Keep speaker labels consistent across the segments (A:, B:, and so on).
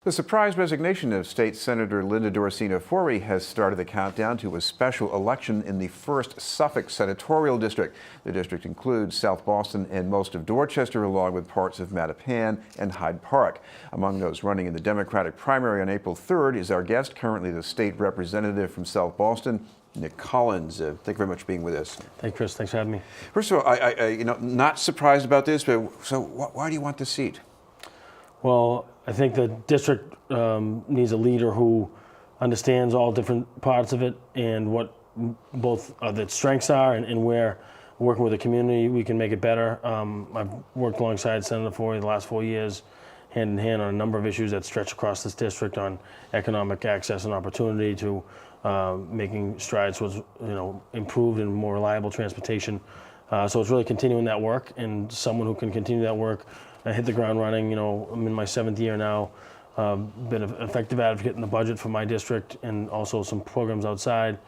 A: The surprise resignation of State Senator Linda Dorcena Forry has started the countdown to a special election in the 1st Suffolk senatorial district. The district includes South Boston and most of Dorchester, along with parts of Mattapan and Hyde Park. Among those running in the Democratic primary on April 3rd is our guest, currently the state representative from South Boston, Nick Collins. Thank you very much for being with us.
B: Thank you, Chris. Thanks for having me.
A: First of all, I not surprised about this, but so why do you want the seat?
B: Well, I think the district needs a leader who understands all different parts of it and what both of its strengths are and where working with the community we can make it better. I've worked alongside Senator Forry the last 4 years, hand in hand on a number of issues that stretch across this district, on economic access and opportunity to making strides towards improved and more reliable transportation. So it's really continuing that work, and someone who can continue that work, hit the ground running. I'm in my 7th year now. Been an effective advocate in the budget for my district and also some programs outside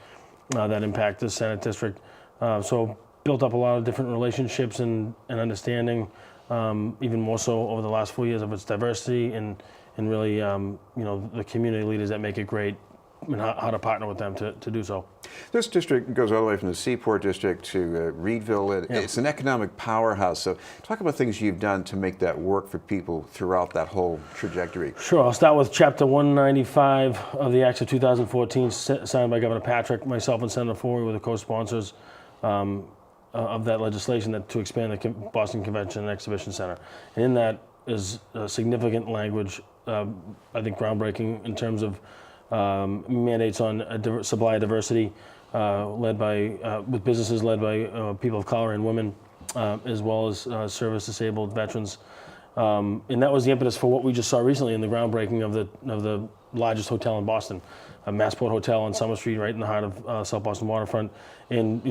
B: that impact the Senate district. So built up a lot of different relationships and understanding, even more so over the last 4 years, of its diversity and really the community leaders that make it great, and how to partner with them to do so.
A: This district goes all the way from the Seaport District to Reedville. It's an economic powerhouse. So talk about things you've done to make that work for people throughout that whole trajectory.
B: Sure. I'll start with Chapter 195 of the Acts of 2014, signed by Governor Patrick. Myself and Senator Forry were the co-sponsors of that legislation to expand the Boston Convention and Exhibition Center. And in that is significant language, I think groundbreaking in terms of mandates on supply diversity, with businesses led by people of color and women, as well as service-disabled veterans. And that was the impetus for what we just saw recently in the groundbreaking of the largest hotel in Boston, a Massport Hotel on Summer Street, right in the heart of South Boston waterfront. And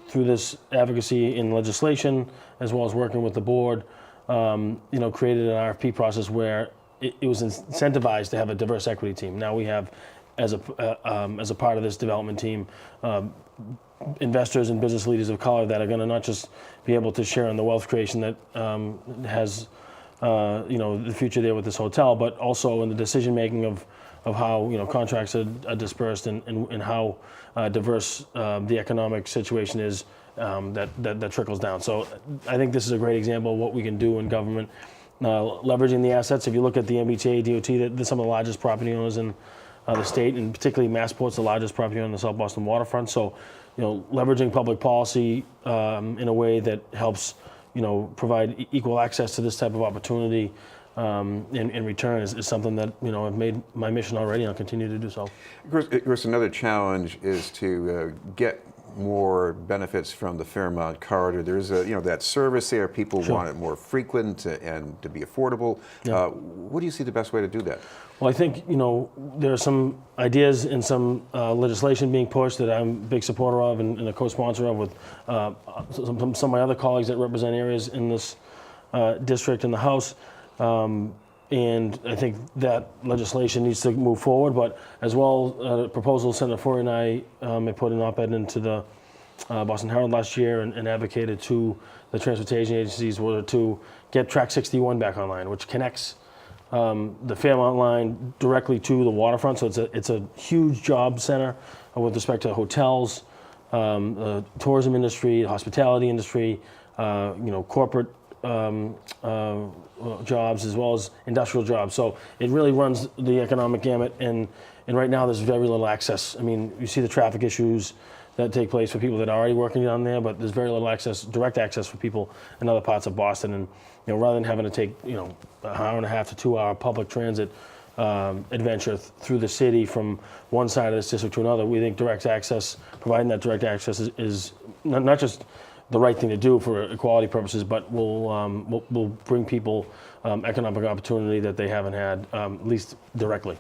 B: through this advocacy in legislation, as well as working with the board, created an RFP process where it was incentivized to have a diverse equity team. Now we have, as a part of this development team, investors and business leaders of color that are going to not just be able to share in the wealth creation that has the future there with this hotel, but also in the decision making of how contracts are dispersed and how diverse the economic situation is that trickles down. So I think this is a great example of what we can do in government. Leveraging the assets. If you look at the MBTA, DOT, they're some of the largest property owners in the state, and particularly Massport's the largest property owner in the South Boston waterfront. So, leveraging public policy in a way that helps, provide equal access to this type of opportunity in return is something that, I've made my mission already, and I'll continue to do so.
A: Of course, another challenge is to get more benefits from the Fairmont Corridor. There's that service there. People want it more frequent and to be affordable. Yeah. What do you see the best way to do that?
B: Well, I think there are some ideas and some legislation being pushed that I'm a big supporter of and a co-sponsor of with some of my other colleagues that represent areas in this district in the House. And I think that legislation needs to move forward, but as well, a proposal Senator Forry and I put an op-ed into the Boston Herald last year and advocated to the transportation agencies to get Track 61 back online, which connects the Fairmont line directly to the waterfront. So it's a huge job center with respect to hotels, the tourism industry, the hospitality industry, corporate jobs as well as industrial jobs. So it really runs the economic gamut, and right now there's very little access. I mean, you see the traffic issues that take place for people that are already working down there, but there's very little access, direct access for people in other parts of Boston. And rather than having to take an hour and a half to 2 hour public transit adventure through the city from one side of this district to another, we think direct access, providing that direct access is not just the right thing to do for equality purposes, but will bring people economic opportunity that they haven't had, at least directly.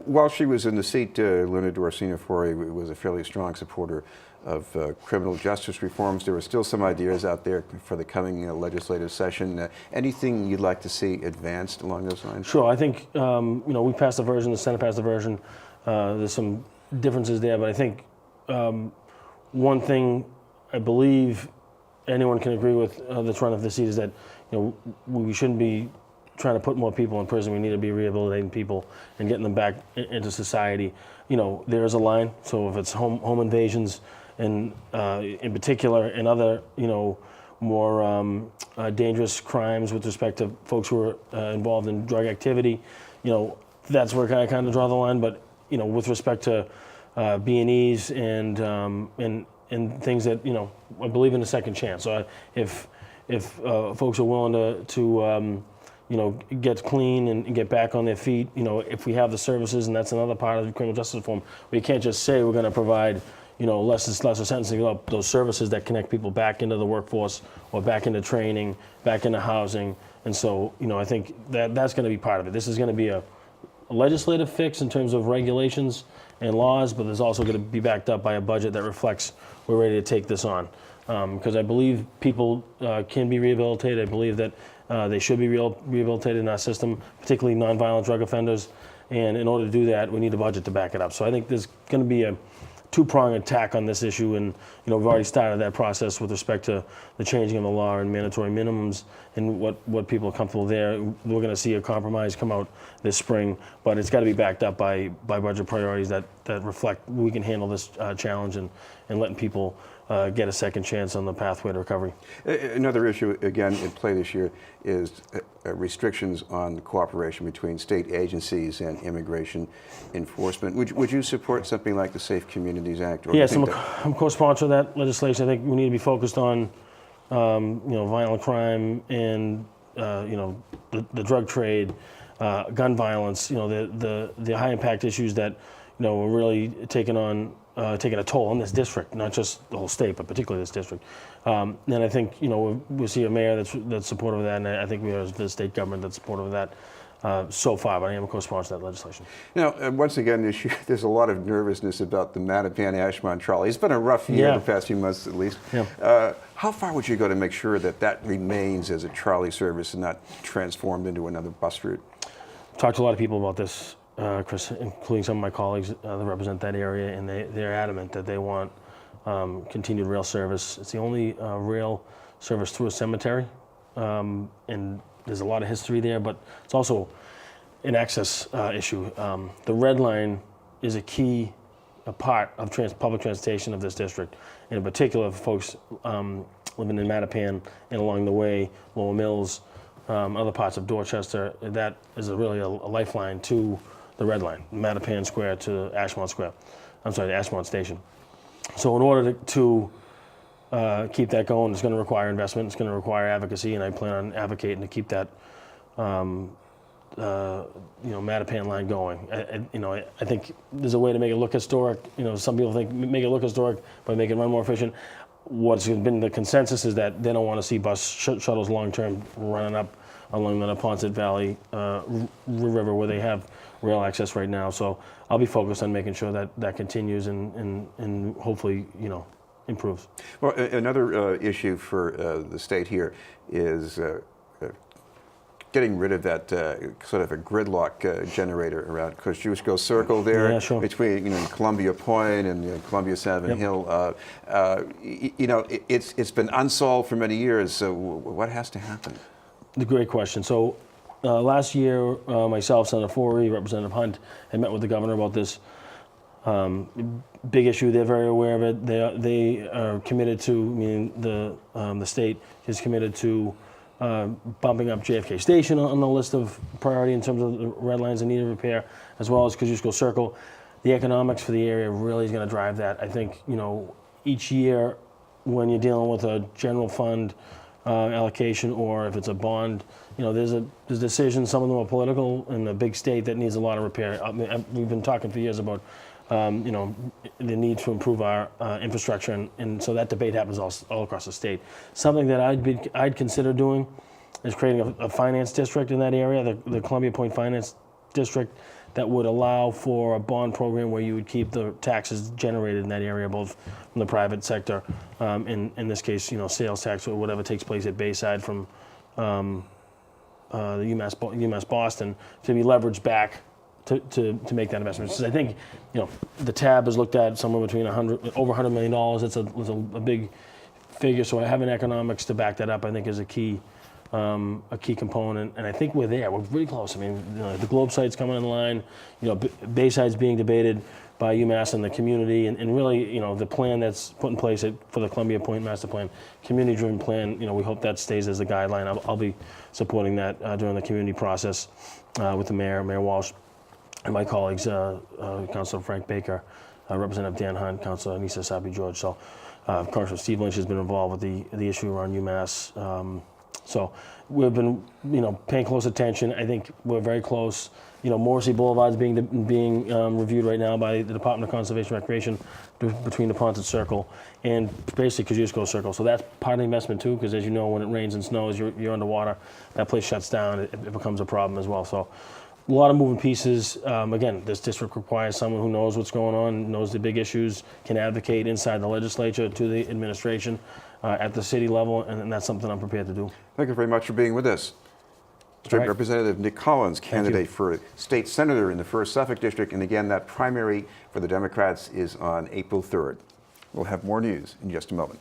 A: While she was in the seat, Linda Dorcena Forry was a fairly strong supporter of criminal justice reforms. There were still some ideas out there for the coming legislative session. Anything you'd like to see advanced along those lines? Sure.
B: I think we passed the version, the Senate passed the version. There's some differences there, but I think one thing I believe anyone can agree with that's run of the seat is that we shouldn't be trying to put more people in prison. We need to be rehabilitating people and getting them back into society. There is a line. So if it's home invasions, and in particular, and other more dangerous crimes with respect to folks who are involved in drug activity, that's where I kind of draw the line. But with respect to B&Es and things that I believe in a second chance. So if folks are willing to get clean and get back on their feet, if we have the services, and that's another part of the criminal justice reform, we can't just say we're going to provide lesser sentencing, those services that connect people back into the workforce or back into training, back into housing. And so, I think that's going to be part of it. This is going to be a legislative fix in terms of regulations and laws, but there's also going to be backed up by a budget that reflects we're ready to take this on. Because I believe people can be rehabilitated. I believe that they should be rehabilitated in our system, particularly nonviolent drug offenders. And in order to do that, we need a budget to back it up. So I think there's going to be a two-pronged attack on this issue, and we've already started that process with respect to the changing of the law and mandatory minimums and what people are comfortable there. We're going to see a compromise come out this spring, but it's got to be backed up by budget priorities that reflect we can handle this challenge and letting people get a second chance on the pathway to recovery.
A: Another issue, again, in play this year is restrictions on cooperation between state agencies and immigration enforcement. Would you support something like the Safe Communities Act? Or
B: Yes, I'm co-sponsor of that legislation. I think we need to be focused on violent crime and the drug trade, gun violence. The high impact issues that are really taking a toll on this district, not just the whole state, but particularly this district. And I think we see a mayor that's supportive of that, and I think we have the state government that's supportive of that so far. But I am a co-sponsor of that legislation.
A: Now, once again, there's a lot of nervousness about the Mattapan-Ashmont trolley. It's been a rough year the past few months, at least.
B: Yeah.
A: How far would you go to make sure that remains as a trolley service and not transformed into another bus route?
B: Talked to a lot of people about this, Chris, including some of my colleagues that represent that area, and they're adamant that they want continued rail service. It's the only rail service through a cemetery, and there's a lot of history there, but it's also an access issue. The Red Line is a key part of public transportation of this district, and in particular for folks living in Mattapan and along the way, Lower Mills, other parts of Dorchester. That is really a lifeline to the Red Line, Mattapan Square to Ashmont Square. I'm sorry, the Ashmont Station. So in order to keep that going, it's going to require investment. It's going to require advocacy, and I plan on advocating to keep that Mattapan line going. I think there's a way to make it look historic. Some people think make it look historic by making it run more efficient. What's been the consensus is that they don't want to see bus shuttles long term running up along the Neponset Valley River where they have rail access right now. So I'll be focused on making sure that continues and hopefully improves.
A: Well, another issue for the state here is getting rid of that sort of a gridlock generator around Kosciuszko Circle there.
B: Yeah, sure.
A: Between Columbia Point and Columbia Savin Hill. It's been unsolved for many years. So what has to happen?
B: The great question. So last year, myself, Senator Forry, Representative Hunt, had met with the governor about this big issue. They're very aware of it. They are committed to, meaning the state is committed to bumping up JFK Station on the list of priority in terms of the red lines in need of repair, as well as Kosciuszko Circle. The economics for the area really is going to drive that. I think each year when you're dealing with a general fund allocation, or if it's a bond, there's decisions. Some of them are political in a big state that needs a lot of repair. We've been talking for years about the need to improve our infrastructure, and so that debate happens all across the state. Something that I'd consider doing is creating a finance district in that area, the Columbia Point Finance District, that would allow for a bond program where you would keep the taxes generated in that area, both from the private sector, in this case, sales tax or whatever takes place at Bayside from the UMass Boston, to be leveraged back to make that investment. So I think, the tab is looked at somewhere between over $100 million. It's a big figure. So having economics to back that up, I think, is a key a key component, and I think we're there. We're really close. I mean, the Globe site's coming in line. Bayside's being debated by UMass and the community, and really, the plan that's put in place for the Columbia Point Master Plan, community-driven plan. We hope that stays as the guideline. I'll be supporting that during the community process with the mayor, Mayor Walsh, and my colleagues, Councilor Frank Baker, Representative Dan Hunt, Councilor Anissa Sabi-George. So, of course, Steve Lynch has been involved with the issue around UMass. So we've been, paying close attention. I think we're very close. Morrissey Boulevard's being reviewed right now by the Department of Conservation and Recreation between the Ponset Circle and basically Kosciuszko Circle. So that's part of the investment too, because as you know, when it rains and snows, you're underwater. That place shuts down. It becomes a problem as well. So a lot of moving pieces. Again, this district requires someone who knows what's going on, knows the big issues, can advocate inside the legislature to the administration at the city level, and that's something I'm prepared to do.
A: Thank you very much for being with us. State
B: Right.
A: Representative Nick Collins, candidate for state senator in the 1st Suffolk District. And again, that primary for the Democrats is on April 3rd. We'll have more news in just a moment.